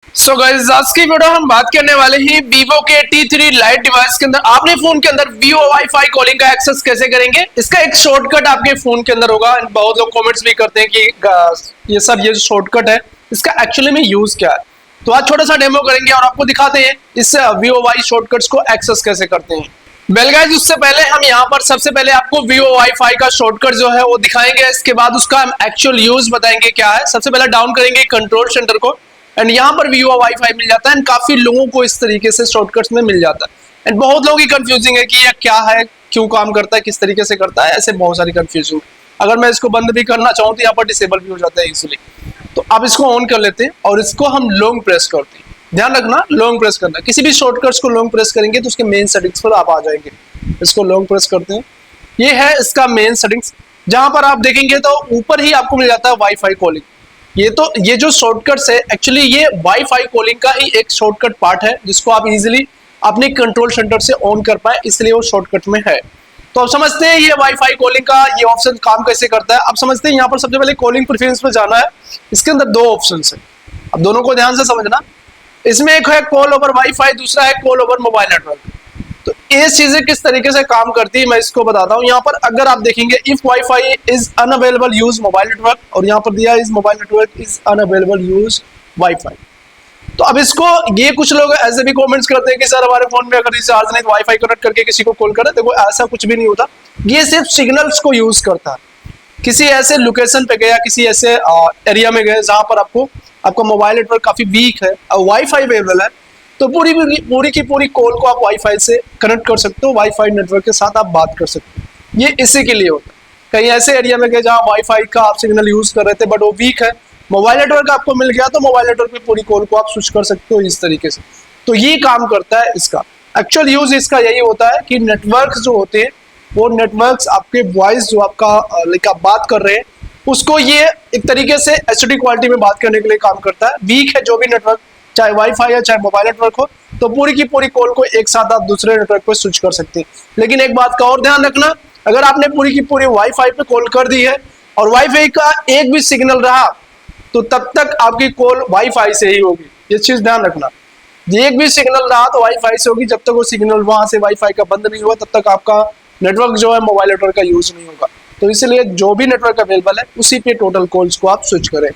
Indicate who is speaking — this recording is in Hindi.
Speaker 1: सो गाइस, आज की वीडियो हम बात करने वाले हैं Vivo के T3 Lite डिवाइस के अंदर आपने फोन के अंदर Vivo वाईफाई कॉलिंग का एक्सेस कैसे करेंगे। इसका एक शॉर्टकट आपके फोन के अंदर होगा। बहुत लोग कमेंट्स भी करते हैं कि ये जो शॉर्टकट है इसका एक्चुअली में यूज क्या है। तो आज छोटा सा डेमो करेंगे और आपको दिखाते हैं इस Vivo वाई शॉर्टकट्स को एक्सेस कैसे करते हैं। वेल गाइस, उससे पहले हम यहाँ पर सबसे पहले आपको Vivo वाईफाई का शॉर्टकट जो है वो दिखाएंगे। इसके बाद उसका हम एक्चुअल यूज बताएंगे क्या है। सबसे पहले डाउन करेंगे कंट्रोल सेंटर को एंड यहाँ पर Vivo वाईफाई मिल जाता है एंड काफी लोगों को इस तरीके से शॉर्टकट्स में मिल जाता है एंड बहुत लोगों की कंफ्यूजिंग है कि यह क्या है, क्यों काम करता है, किस तरीके से करता है। ऐसे बहुत सारी कंफ्यूजिंग। अगर मैं इसको बंद भी करना चाहूँ तो यहाँ पर डिसेबल भी हो जाता है इजीली। तो अब इसको ऑन कर लेते हैं और इसको हम लॉन्ग प्रेस करते हैं। ध्यान रखना लॉन्ग प्रेस करना, किसी भी शॉर्टकट्स को लॉन्ग प्रेस करेंगे तो उसके मेन सेटिंग्स पर आप आ जाएंगे। इसको लॉन्ग प्रेस करते हैं, ये है इसका मेन सेटिंग्स। जहां पर आप देखेंगे तो ऊपर ही आपको मिल जाता है वाईफाई कॉलिंग। ये जो शॉर्टकट्स है एक्चुअली ये वाईफाई कॉलिंग का ही एक शॉर्टकट पार्ट है जिसको आप इजीली अपने कंट्रोल सेंटर से ऑन कर पाए, इसलिए वो शॉर्टकट में है। तो अब समझते हैं ये वाईफाई कॉलिंग का ये ऑप्शन काम कैसे करता है। अब समझते हैं यहाँ पर सबसे पहले कॉलिंग प्रेफरेंस पे जाना है। इसके अंदर दो ऑप्शन है, अब दोनों को ध्यान से समझना। इसमें एक है कॉल ओवर वाईफाई, दूसरा है कॉल ओवर मोबाइल नेटवर्क। तो ये चीजें किस तरीके से काम करती है मैं इसको बताता हूँ। यहाँ पर अगर आप देखेंगे if wifi is unavailable use mobile network, और यहाँ पर दिया is mobile network is unavailable use wifi. तो अब इसको ये कुछ लोग ऐसे भी कमेंट्स करते हैं कि सर हमारे फोन में अगर रिचार्ज नहीं तो वाईफाई कनेक्ट करके किसी को कॉल करें। देखो ऐसा कुछ भी नहीं होता, ये सिर्फ सिग्नल्स को यूज करता है। किसी ऐसे लोकेशन पे गया, किसी ऐसे एरिया में गए जहां पर आपका मोबाइल नेटवर्क काफी वीक है और वाईफाई अवेलेबल है, तो पूरी की पूरी कॉल को आप वाईफाई से कनेक्ट कर सकते हो, वाईफाई नेटवर्क के साथ आप बात कर सकते हो। ये इसी के लिए होता है। कहीं ऐसे एरिया में गए जहाँ वाईफाई का आप सिग्नल यूज कर रहे थे बट वो वीक है, मोबाइल नेटवर्क आपको मिल गया तो मोबाइल नेटवर्क पे पूरी कॉल को आप स्विच कर सकते हो इस तरीके से। तो ये काम करता है इसका। एक्चुअल यूज इसका यही होता है कि नेटवर्क जो होते हैं वो नेटवर्क्स आपके वॉइस जो आपका आप बात कर रहे हैं उसको ये एक तरीके से एचडी क्वालिटी में बात करने के लिए काम करता है। वीक है जो भी नेटवर्क, चाहे वाईफाई है चाहे मोबाइल नेटवर्क हो, तो पूरी की पूरी कॉल को एक साथ आप दूसरे नेटवर्क पर स्विच कर सकते हैं। लेकिन एक बात का और ध्यान रखना, अगर आपने पूरी की पूरी वाईफाई पे कॉल कर दी है और वाईफाई का एक भी सिग्नल रहा तो तब तक आपकी कॉल वाईफाई से ही होगी। ये चीज ध्यान रखना, एक भी सिग्नल रहा तो वाईफाई से होगी। जब तक वो सिग्नल वहां से वाईफाई का बंद नहीं हुआ तब तक आपका नेटवर्क जो है मोबाइल नेटवर्क का यूज नहीं होगा। तो इसलिए जो भी नेटवर्क अवेलेबल है उसी पे टोटल कॉल्स को आप स्विच करें।